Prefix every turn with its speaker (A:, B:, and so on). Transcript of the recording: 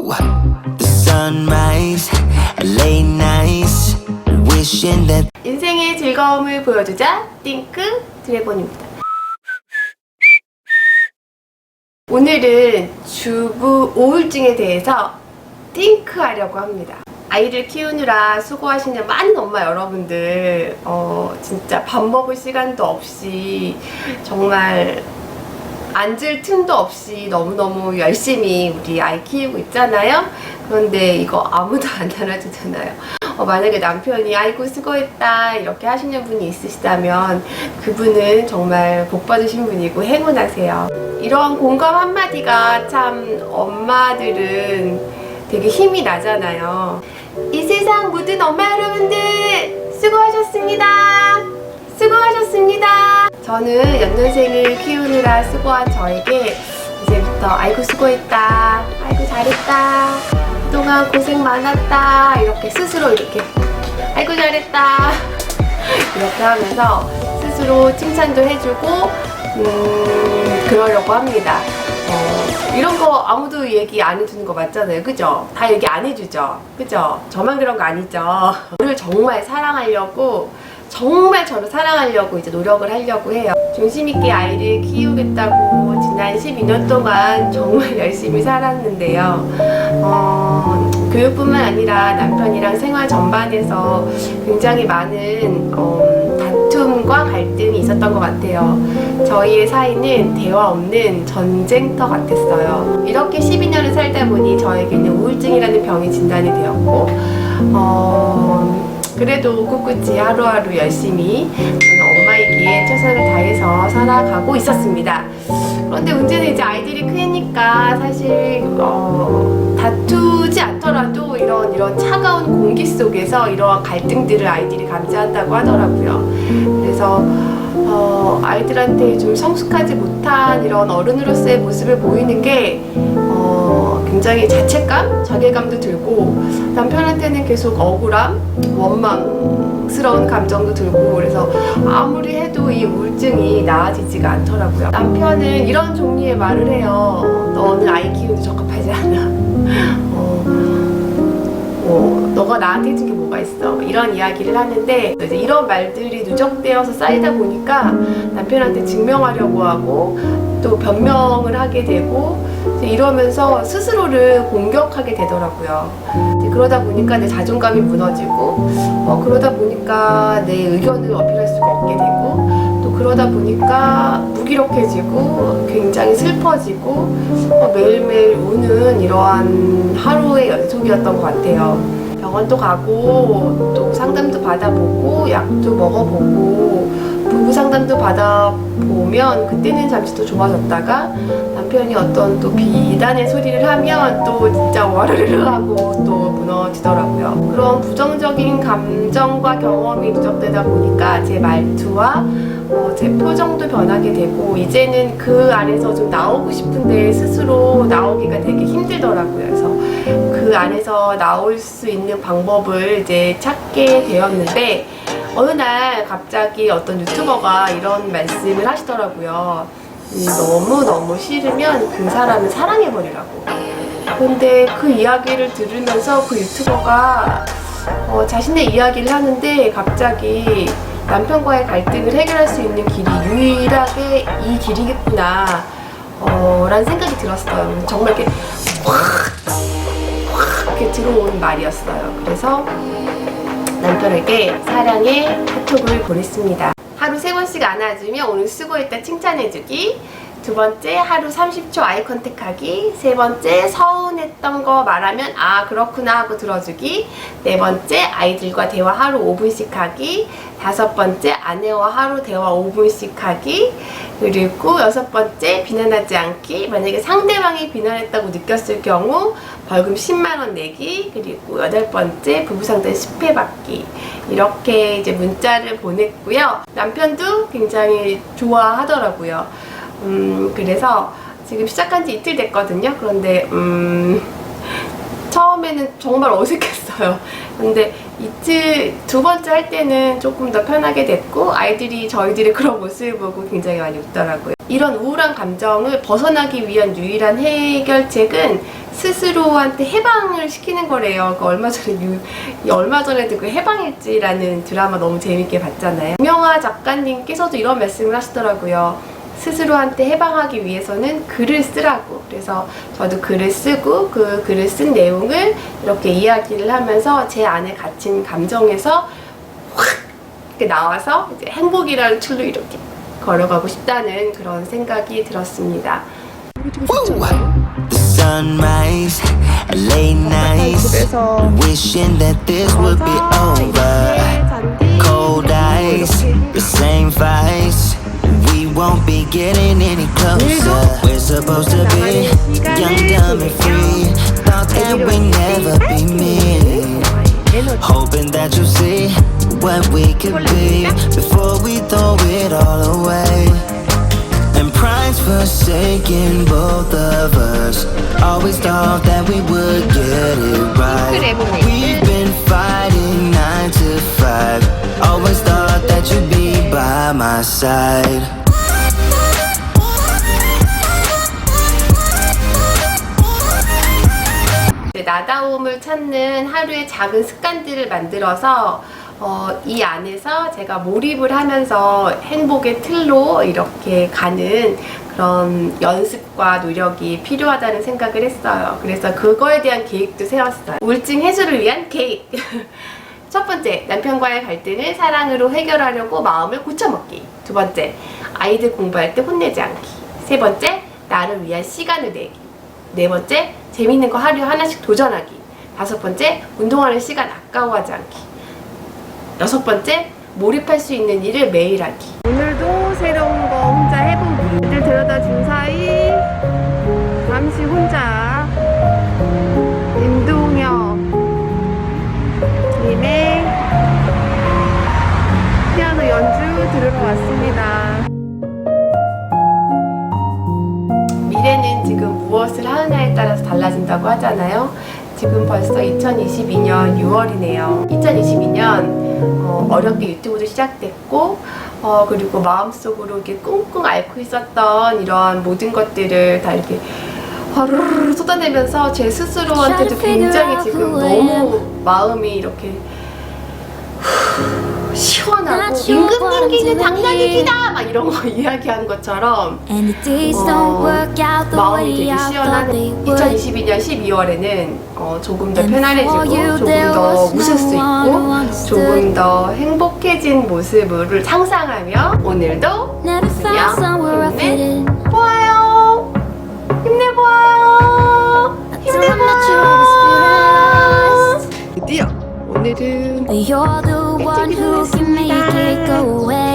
A: Whoa, the sunrise, late nights, wishing that
B: 인생의 즐거움을 보여주자 띵크 드래곤입니다. 오늘은 주부 우울증에 대해서 띵크 하려고 합니다. 아이를 키우느라 수고하시는 많은 엄마 여러분들 진짜 밥 먹을 시간도 없이 정말 앉을 틈도 없이 너무너무 열심히 우리 아이 키우고 있잖아요. 그런데 이거 아무도 안 알아주잖아요. 만약에 남편이 아이고 수고했다 이렇게 하시는 분이 있으시다면 그분은 정말 복 받으신 분이고 행운하세요. 이런 공감 한마디가 참 엄마들은 되게 힘이 나잖아요. 이 세상 모든 엄마 여러분들 수고하셨습니다. 수고하셨습니다. 저는 연년생을 키우느라 수고한 저에게 이제부터 아이고 수고했다, 아이고 잘했다, 그동안 고생 많았다 이렇게 스스로 이렇게 아이고 잘했다 이렇게 하면서 스스로 칭찬도 해주고 그러려고 합니다. 이런 거 아무도 얘기 안 해주는 거 맞잖아요. 그죠? 다 얘기 안 해주죠. 그죠? 저만 그런 거 아니죠. 저를 정말 사랑하려고 정말 저를 사랑하려고 이제 노력을 하려고 해요. 중심 있게 아이를 키우겠다고 지난 12년 동안 정말 열심히 살았는데요. 교육뿐만 아니라 남편이랑 생활 전반에서 굉장히 많은 다툼과 갈등이 있었던 것 같아요. 저희의 사이는 대화 없는 전쟁터 같았어요. 이렇게 12년을 살다 보니 저에게는 우울증이라는 병이 진단이 되었고 그래도 꿋꿋이 하루하루 열심히 저는 엄마이기에 최선을 다해서 살아가고 있었습니다. 그런데 문제는 이제 아이들이 크니까 사실 다투지 않더라도 이런 차가운 공기 속에서 이러한 갈등들을 아이들이 감지한다고 하더라고요. 그래서 아이들한테 좀 성숙하지 못한 이런 어른으로서의 모습을 보이는 게 굉장히 자책감, 자괴감도 들고 남편한테는 계속 억울함, 원망스러운 감정도 들고 그래서 아무리 해도 이 우울증이 나아지지가 않더라고요. 남편은 이런 종류의 말을 해요. 너는 아이 키우는데 적합하지 않아. 너가 나한테 해준 게 뭐가 있어? 이런 이야기를 하는데 이제 이런 말들이 누적되어서 쌓이다 보니까 남편한테 증명하려고 하고 또 변명을 하게 되고 이러면서 스스로를 공격하게 되더라고요. 그러다 보니까 내 자존감이 무너지고 그러다 보니까 내 의견을 어필할 수가 없게 되고 또 그러다 보니까 무기력해지고 굉장히 슬퍼지고 매일매일 우는 이러한 하루의 연속이었던 것 같아요. 병원도 가고 또 상담도 받아보고 약도 먹어보고 부부 상담도 받아보면 그때는 잠시 또 좋아졌다가 남편이 어떤 또 비단의 소리를 하면 또 진짜 와르르 하고 또 무너지더라고요. 그런 부정적인 감정과 경험이 누적되다 보니까 제 말투와 제 표정도 변하게 되고 이제는 그 안에서 좀 나오고 싶은데 스스로 나오기가 되게 힘들더라고요. 그래서 그 안에서 나올 수 있는 방법을 이제 찾게 되었는데 어느 날 갑자기 어떤 유튜버가 이런 말씀을 하시더라고요. 너무너무 싫으면 그 사람을 사랑해버리라고. 근데 그 이야기를 들으면서 그 유튜버가 자신의 이야기를 하는데 갑자기 남편과의 갈등을 해결할 수 있는 길이 유일하게 이 길이겠구나 라는 생각이 들었어요. 정말 이렇게 확 이렇게 들어오는 말이었어요. 그래서 남편에게 사랑의 카톡을 보냈습니다. 하루 3번씩 안아주며 오늘 수고했다 칭찬해주기, 2번째 하루 30초 아이 컨택하기, 3번째 서운했던 거 말하면 아 그렇구나 하고 들어주기, 4번째 아이들과 대화 하루 5분씩 하기, 5번째 아내와 하루 대화 5분씩 하기, 그리고 6번째 비난하지 않기, 만약에 상대방이 비난했다고 느꼈을 경우 벌금 10만원 내기, 그리고 8번째 부부상담 10회 받기. 이렇게 이제 문자를 보냈고요. 남편도 굉장히 좋아하더라고요. 그래서 지금 시작한 지 이틀 됐거든요. 그런데 처음에는 정말 어색했어요. 근데 이틀 두 번째 할 때는 조금 더 편하게 됐고 아이들이 저희들의 그런 모습을 보고 굉장히 많이 웃더라고요. 이런 우울한 감정을 벗어나기 위한 유일한 해결책은 스스로한테 해방을 시키는 거래요. 그 얼마 전에도 그 해방일지라는 드라마 너무 재밌게 봤잖아요. 유명한 작가님께서도 이런 말씀을 하시더라고요. 스스로한테 해방하기 위해서는 글을 쓰라고. 그래서 저도 글을 쓰고 그 글을 쓴 내용을 이렇게 이야기를 하면서 제 안에 갇힌 감정에서 확 이렇게 나와서 이제 행복이라는 툴로 이렇게 걸어가고 싶다는 그런 생각이 들었습니다.
A: The sunrise, late nights, wishing that this would be over. Cold eyes, the same fights. We won't be getting any closer. We're supposed to be young, dumb, and free. Thought that we'd never be me. Hoping that you see what we could be before we throw it all away. And pride's forsaken both of us. Always thought that we would get it right. We've been fighting 9 to 5. Always thought that you'd be by my side.
B: 나다움을 찾는 하루의 작은 습관들을 만들어서 이 안에서 제가 몰입을 하면서 행복의 틀로 이렇게 가는 그런 연습과 노력이 필요하다는 생각을 했어요. 그래서 그거에 대한 계획도 세웠어요. 우울증 해소를 위한 계획. 첫 번째, 남편과의 갈등을 사랑으로 해결하려고 마음을 고쳐먹기. 두 번째, 아이들 공부할 때 혼내지 않기. 세 번째, 나를 위한 시간을 내기. 네 번째, 재밌는 거 하루 하나씩 도전하기. 다섯 번째, 운동하는 시간 아까워하지 않기. 여섯 번째, 몰입할 수 있는 일을 매일 하기. 오늘도 새로운 거 혼자 해보기. 애들 데려다 준 사이 잠시 혼자 임동혁 님의 피아노 연주 들으러 왔습니다. 미래는 지금 무엇을 하느냐에 따라서 달라진다고 하잖아요. 지금 벌써 2022년 6월이네요. 2022년 어렵게 유튜브도 시작됐고 그리고 마음속으로 이렇게 끙끙 앓고 있었던 이런 모든 것들을 다 이렇게 화르르 쏟아내면서 제 스스로한테도 굉장히 지금 너무 마음이 이렇게 시원하고 임금님기는 당나귀기다 막 이런 거 이야기하는 것처럼 마음이 되게 시원한 2022년 12월에는 조금 더 편안해지고 조금 더 웃을 수 있고 조금 더 행복해진 모습을 상상하며 오늘도 웃으며 힘내보아요. 힘내보아요. 힘내보아요. 드디어 오늘은
C: You're the one who can make it go away.